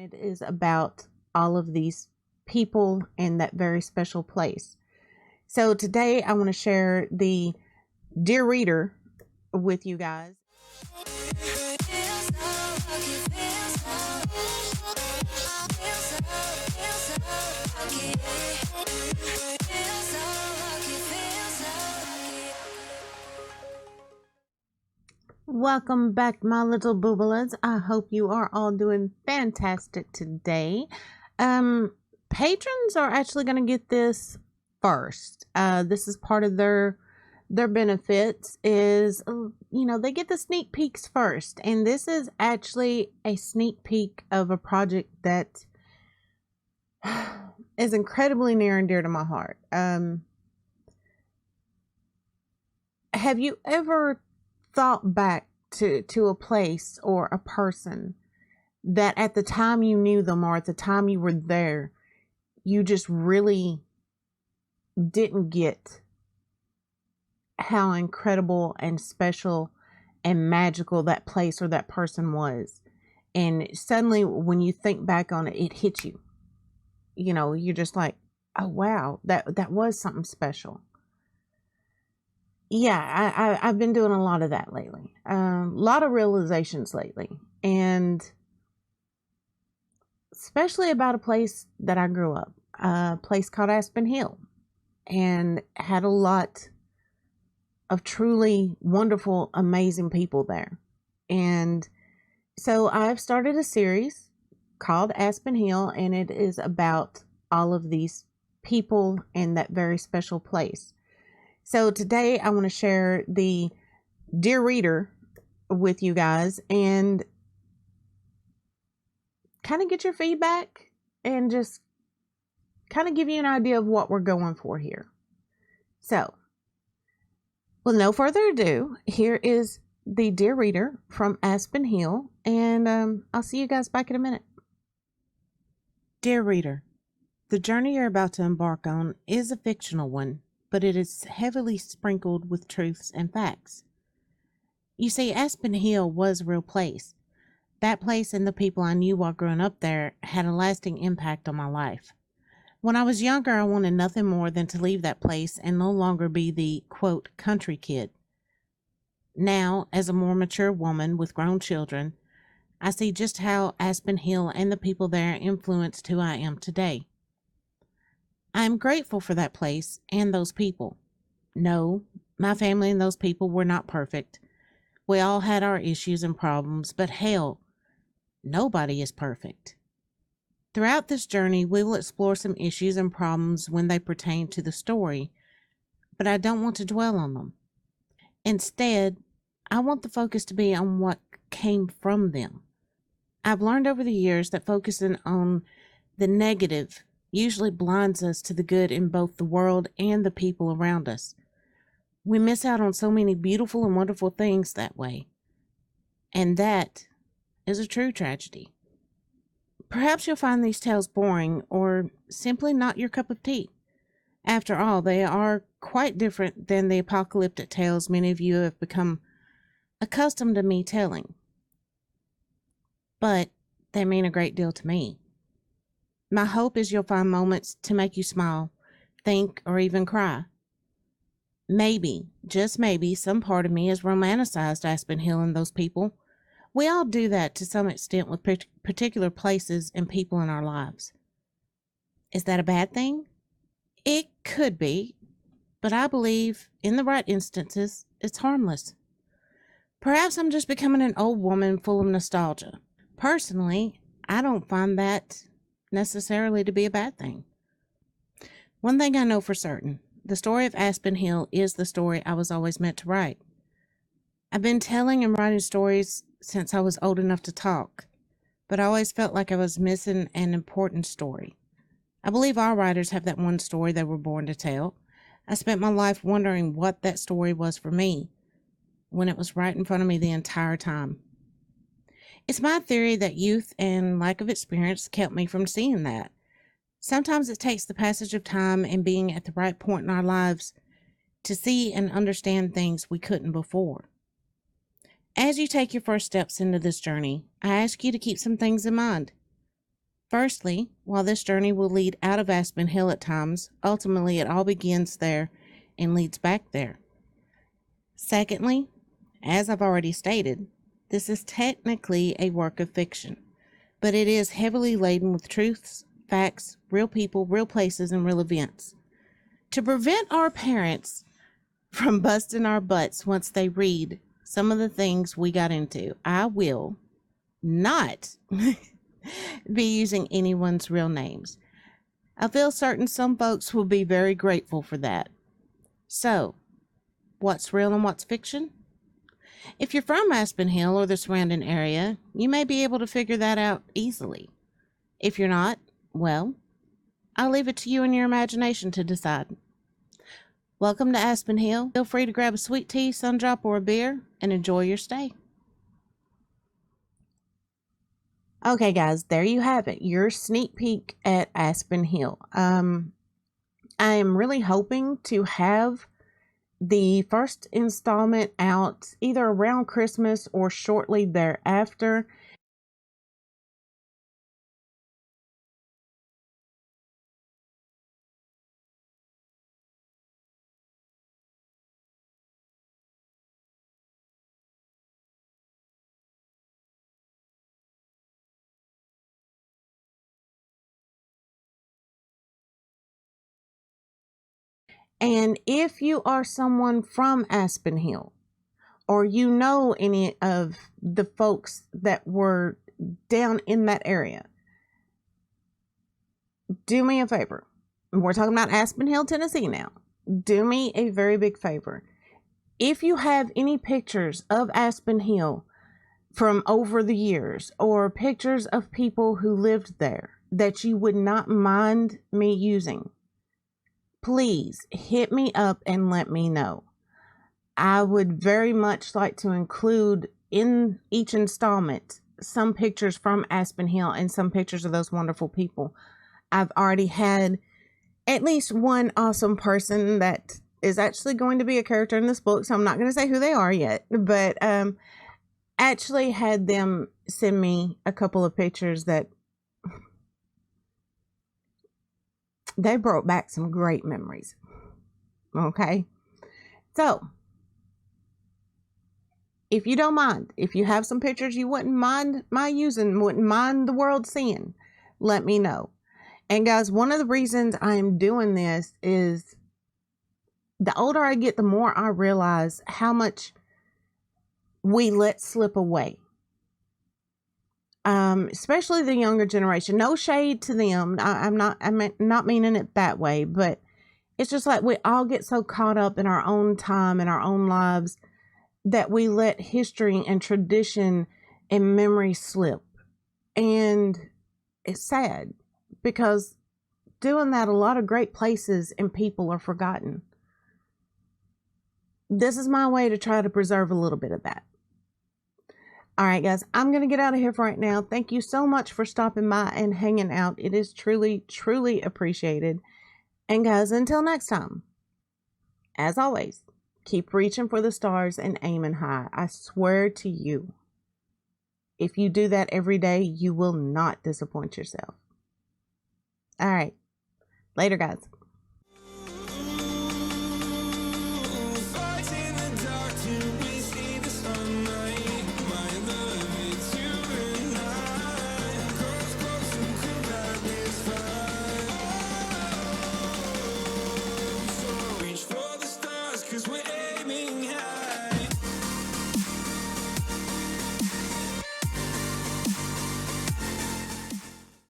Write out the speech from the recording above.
it is about all of these people and that very special place. So today I want to share the Dear Reader with you guys. Welcome back, my little boobalas. I hope you are all doing fantastic today. Patrons are actually going to get this first. This is part of their benefits is, they get the sneak peeks first. And this is actually a sneak peek of a project that is incredibly near and dear to my heart. Have you ever thought back to a place or a person that at the time you knew them or at the time you were there, you just really didn't get how incredible and special and magical that place or that person was? And suddenly when you think back on it, it hits you. You're just like, oh wow, that was something special. Yeah, I've been doing a lot of that lately. A lot of realizations lately. And especially about a place that I grew up, a place called Aspen Hill, and had a lot of truly wonderful, amazing people there. And so I've started a series called Aspen Hill, and it is about all of these people and that very special place. So today I want to share the Dear Reader with you guys and kind of get your feedback and just kind of give you an idea of what we're going for here. So, with no further ado, here is the Dear Reader from Aspen Hill, and I'll see you guys back in a minute. Dear Reader, the journey you're about to embark on is a fictional one, but it is heavily sprinkled with truths and facts. You see, Aspen Hill was a real place. That place and the people I knew while growing up there had a lasting impact on my life. When I was younger, I wanted nothing more than to leave that place and no longer be the, quote, country kid. Now, as a more mature woman with grown children, I see just how Aspen Hill and the people there influenced who I am today. I am grateful for that place and those people. No, my family and those people were not perfect. We all had our issues and problems, but hell, nobody is perfect. Throughout this journey, we will explore some issues and problems when they pertain to the story, but I don't want to dwell on them. Instead, I want the focus to be on what came from them. I've learned over the years that focusing on the negative usually blinds us to the good in both the world and the people around us. We miss out on so many beautiful and wonderful things that way. And that is a true tragedy. Perhaps you'll find these tales boring or simply not your cup of tea. After all, they are quite different than the apocalyptic tales many of you have become accustomed to me telling. But they mean a great deal to me. My hope is you'll find moments to make you smile, think, or even cry. Maybe, just maybe, some part of me has romanticized Aspen Hill and those people. We all do that to some extent with particular places and people in our lives. Is that a bad thing? It could be, but I believe, in the right instances, it's harmless. Perhaps I'm just becoming an old woman full of nostalgia. Personally, I don't find that necessarily to be a bad thing. One thing I know for certain, the story of Aspen Hill is the story I was always meant to write. I've been telling and writing stories since I was old enough to talk, but I always felt like I was missing an important story. I believe all writers have that one story they were born to tell. I spent my life wondering what that story was for me, when it was right in front of me the entire time. It's my theory that youth and lack of experience kept me from seeing that. Sometimes it takes the passage of time and being at the right point in our lives to see and understand things we couldn't before. As you take your first steps into this journey, I ask you to keep some things in mind. Firstly, while this journey will lead out of Aspen Hill at times, ultimately it all begins there and leads back there. Secondly, as I've already stated, this is technically a work of fiction, but it is heavily laden with truths, facts, real people, real places, and real events. To prevent our parents from busting our butts once they read some of the things we got into, I will not be using anyone's real names. I feel certain some folks will be very grateful for that. So, what's real and what's fiction? If you're from Aspen Hill or the surrounding area, you may be able to figure that out easily. If you're not, well, I'll leave it to you and your imagination to decide. Welcome to Aspen Hill. Feel free to grab a sweet tea, sundrop, or a beer and enjoy your stay. Okay, guys, there you have it. Your sneak peek at Aspen Hill. I am really hoping to have the first installment out either around Christmas or shortly thereafter. And if you are someone from Aspen Hill, or you know any of the folks that were down in that area, do me a favor. We're talking about Aspen Hill, Tennessee now. Do me a very big favor. If you have any pictures of Aspen Hill from over the years, or pictures of people who lived there that you would not mind me using, please hit me up and let me know. I would very much like to include in each installment some pictures from Aspen Hill and some pictures of those wonderful people. I've already had at least one awesome person that is actually going to be a character in this book, so I'm not going to say who they are yet, but actually had them send me a couple of pictures that they brought back some great memories. Okay, so if you don't mind, if you have some pictures you wouldn't mind my using, wouldn't mind the world seeing, let me know. And guys, one of the reasons I am doing this is the older I get, the more I realize how much we let slip away. Especially the younger generation. No shade to them. I'm not meaning it that way, but it's just like we all get so caught up in our own time and our own lives that we let history and tradition and memory slip. And it's sad because doing that, a lot of great places and people are forgotten. This is my way to try to preserve a little bit of that. All right, guys, I'm going to get out of here for right now. Thank you so much for stopping by and hanging out. It is truly, truly appreciated. And guys, until next time, as always, keep reaching for the stars and aiming high. I swear to you, if you do that every day, you will not disappoint yourself. All right. Later, guys. Reach for the stars, 'cause we're aiming high.